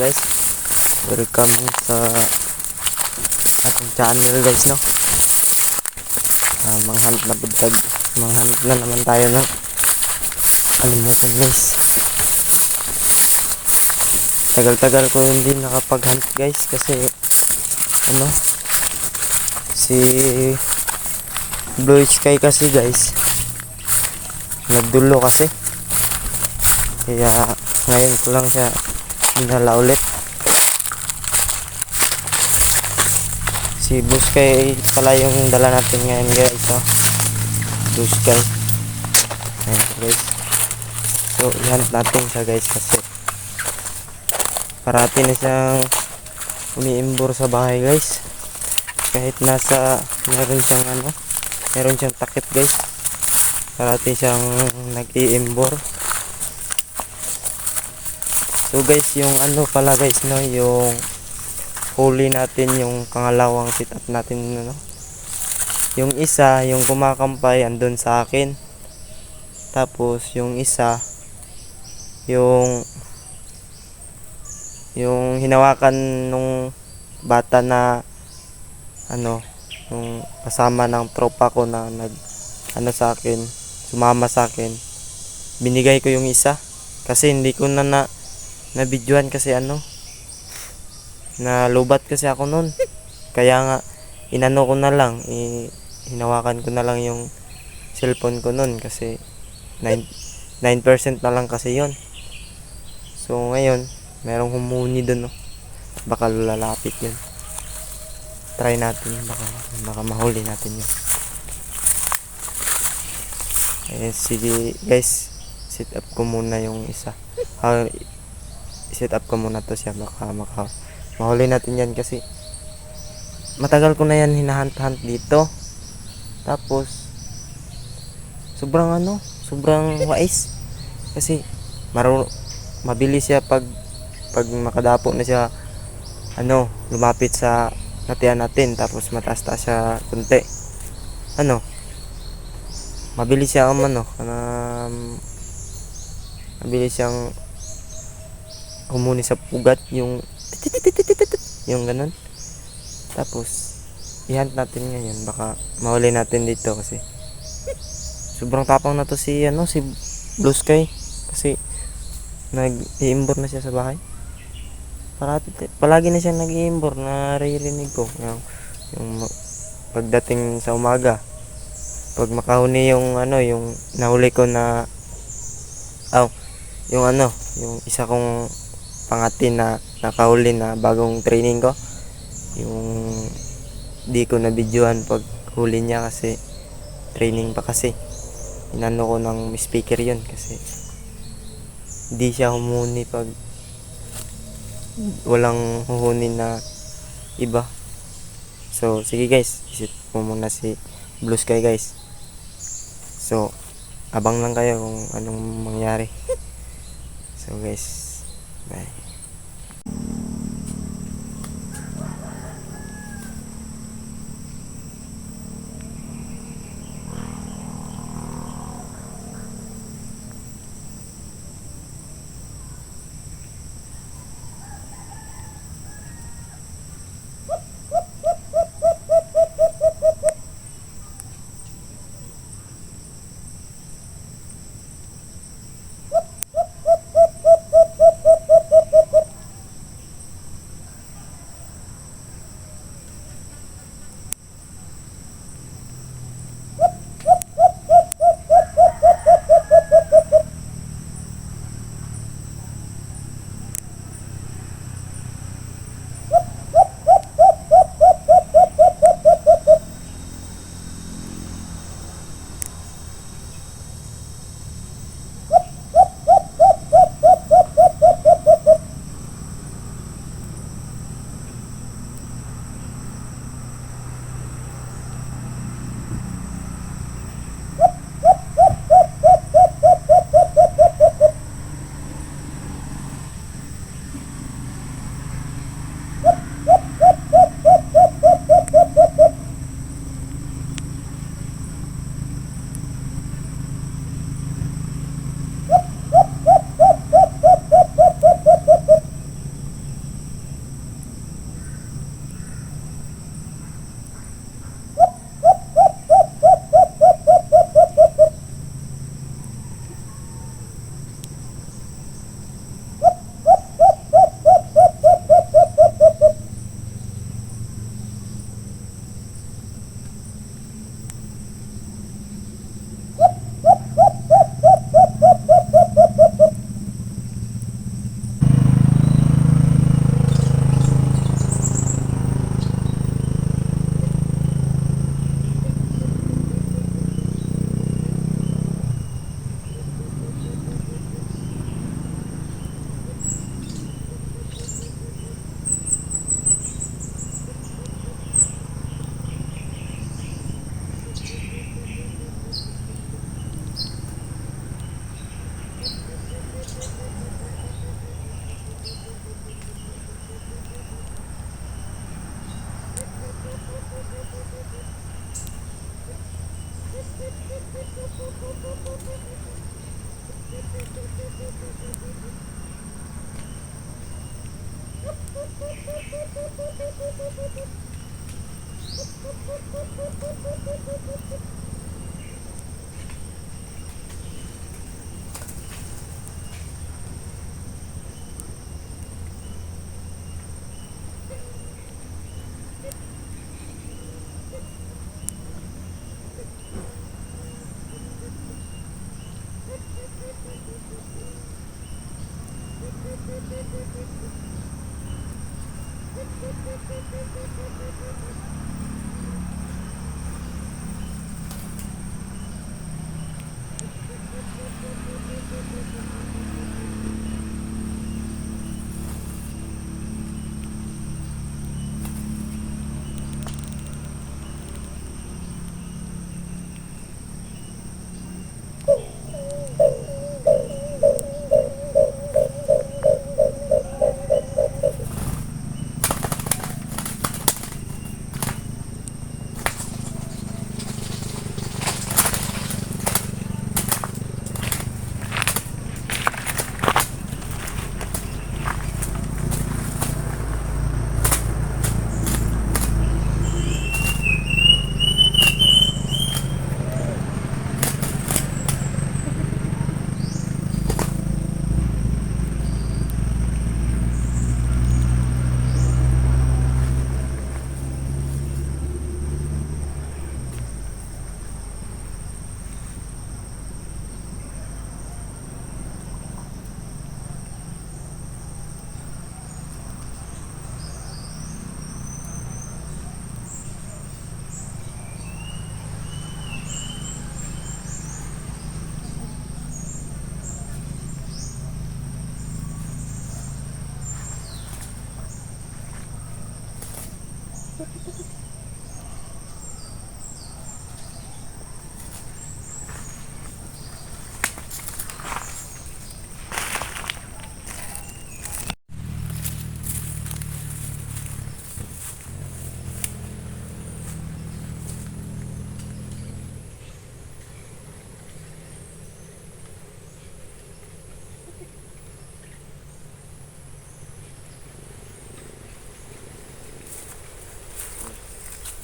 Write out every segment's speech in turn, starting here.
guys? Welcome sa ating channel guys, no? Manghanap na buntag. Manghanap na naman tayo ng alimukan guys. Tagal-tagal ko hindi nakapag-hunt guys kasi si Blue Sky kasi guys nagdulo kasi, kaya ngayon ko lang siya hinala ulit. Si Blue Sky pala yung dala natin ngayon guys, no? Blue Sky. Ayan guys, so i-hunt natin siya guys kasi parati na siyang umiimbor sa bahay guys. Kahit meron siyang takip guys, parati siyang nag-iimbor. So guys, yung pala guys, no, yung huli natin, yung pangalawang sit up natin, no, yung isa, yung kumakampay andun sa akin, tapos yung isa, yung hinawakan nung bata na yung kasama ng tropa ko na sa akin, sumama sa akin, binigay ko yung isa kasi hindi ko na videoan kasi nalubat kasi ako nun, kaya nga ko na lang, hinawakan ko na lang yung cellphone ko nun kasi 9% na lang kasi yon. So ngayon merong humuni dun, no? Baka lalapit yun, try natin, baka mahuli natin yun. Sige guys, set up ko muna yung isa. Set up ko muna to siya, baka mahuli natin yan kasi matagal ko na yan hinahunt dito. Tapos sobrang wais kasi mabilis siya pag makadapo na siya, lumapit sa natiyan natin, tapos mataas-taas siya kunti, mabilis siya mabilis siyang humuni sa pugat, yung ganun. Tapos i-hunt natin ngayon, baka mahuli natin dito kasi sobrang tapang na to si Blue Sky kasi nag-iimbor na siya sa bahay. Palagi na siya nag-iimbor, naririnig ko yung pagdating sa umaga, pag makahuni yung nahuli ko na yung isa kong pangatin na nakahuli na bagong training ko, yung di ko na videohan pag huli niya kasi training pa kasi, ko ng speaker yun kasi di siya humuni pag walang huhuni na iba. So sige guys, isit mo muna si Blue Sky guys, so abang lang kayo kung anong mangyari. So guys, bye.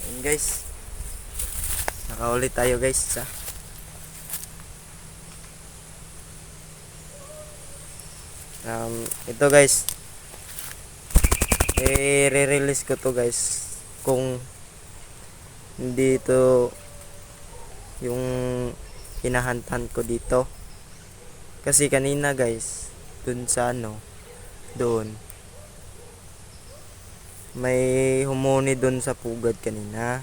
Yun guys, nakaulit tayo guys sa ito guys, i-release ko to guys kung hindi ito yung hinahantan ko dito. Kasi kanina guys, dun sa doon may humuni dun sa pugad kanina.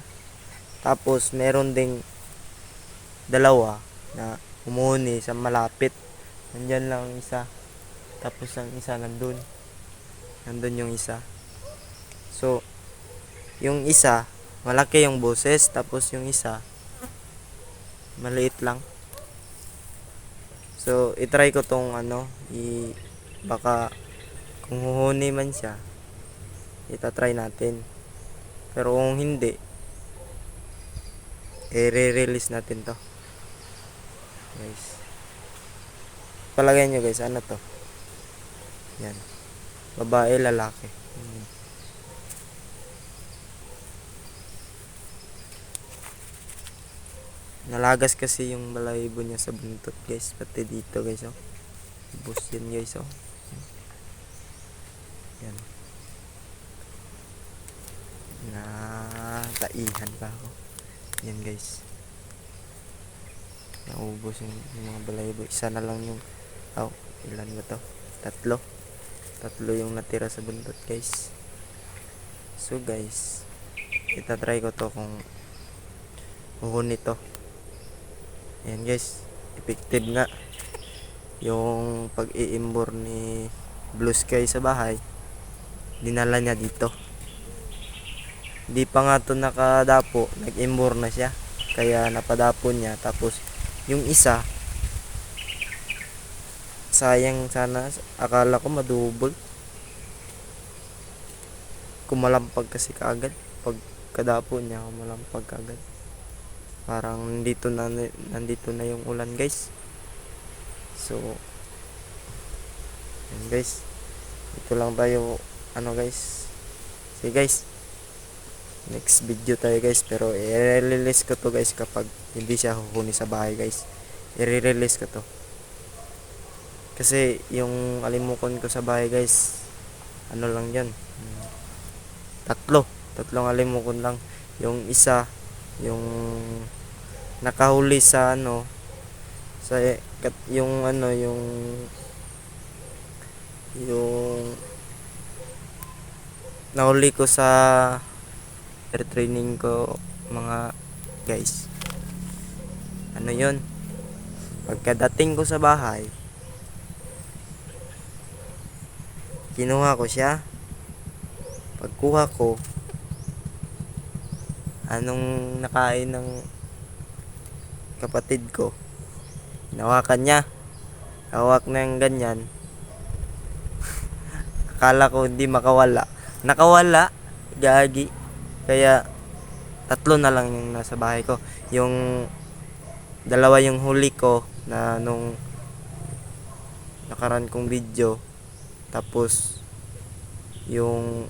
Tapos meron ding dalawa na humuni sa malapit. Nandyan lang ang isa. Tapos ang isa nandun. Nandun yung isa. So, yung isa, malaki yung boses. Tapos yung isa, maliit lang. So, itry ko tong baka kung huhuni man siya, itatry natin. Pero kung hindi, i-release natin to guys. Palagay nyo guys, ano to? Yan, babae, lalaki. Nalagas kasi yung balahibo niya sa buntot guys, pati dito guys. Bus yan guys. Yan, nataihan pa ako. Yan guys, naubos yung mga balahibo. Isa na lang yung ilan ba to? Tatlo yung natira sa buntot guys. So guys, itatry ko to kung huhuni to. Yan guys, effective nga yung pag-iimbor ni Blue Sky sa bahay. Dinala niya dito. Di pa nga to nakadapo, nag-imbor na siya, kaya napadapon niya. Tapos yung isa, sayang sana, akala ko madubol, kumalampag kasi kaagad. Pag kadapo niya, kumalampag kaagad. Parang nandito na yung ulan guys. So yan guys, ito lang tayo ano guys. Sige guys, next video tayo guys, pero i-release ko to guys kapag hindi siya huhuni sa bahay guys. I-release ko to kasi yung alimukon ko sa bahay guys, ano lang yan, tatlong alimukon lang. Yung isa, yung nakahuli sa ano, sa yung ano, yung nahuli ko sa air training ko mga guys. Ano yun, pagkadating ko sa bahay, kinuha ko siya. Pagkuha ko, anong nakain ng kapatid ko, hinawakan niya, hawak na yung ganyan. Akala ko hindi nakawala, gagi. Kaya tatlo na lang yung nasa bahay ko. Yung dalawa yung huli ko na nung nakaraan kong video, tapos yung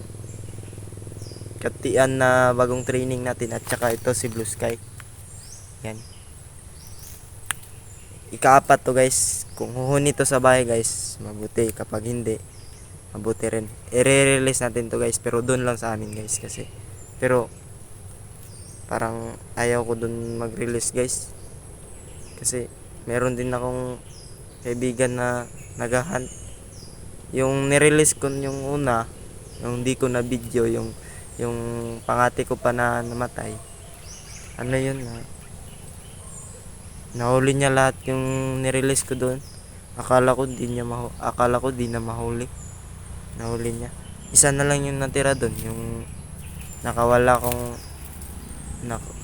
katian na bagong training natin, at saka ito si Blue Sky. Yan, ikaapat to guys. Kung huhuni to sa bahay guys, mabuti. Kapag hindi, mabuti rin. I-release natin to guys, pero doon lang sa amin guys. Kasi pero parang ayaw ko doon mag-release guys, kasi meron din akong kaibigan na naghahunt. Yung nirelease ko yung una, yung hindi ko na video, yung pangati ko pa na namatay, ano yun na nahuli niya lahat yung nirelease ko doon. Akala ko di na mahuli. Nahuli niya. Isa na lang yung natira doon, yung nakawala kong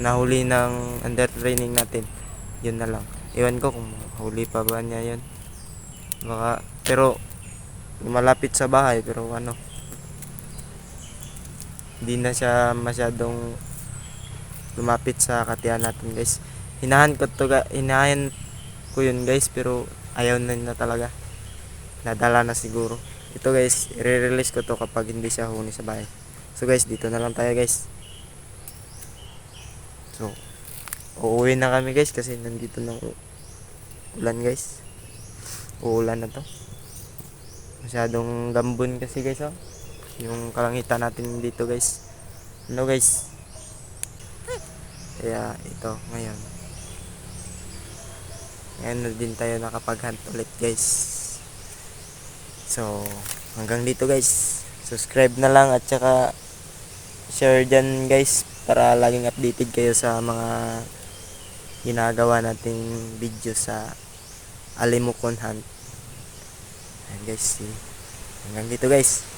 nahuli ng under training natin. Yun na lang. Iwan ko kung huli pa ba niya yun. Baka, pero malapit sa bahay, pero ano, hindi na siya masyadong lumapit sa katiyan natin guys. Hinahan ko yun guys, pero ayaw na talaga. Nadala na siguro. Ito guys, i-release ko to kapag hindi siya huni sa bahay. So guys, dito na lang tayo guys. So uuwi na kami guys, kasi nandito ng ulan guys. Uulan na to. Masyadong gambon kasi guys, oh. Yung kalangitan natin dito guys. Ano guys? Kaya ito ngayon. Ngayon na din tayo nakapag-hunt ulit guys. So hanggang dito guys. Subscribe na lang at saka share dyan guys, para laging updated kayo sa mga ginagawa nating video sa Alimokon Hunt. Ayan guys, see. Hanggang dito guys.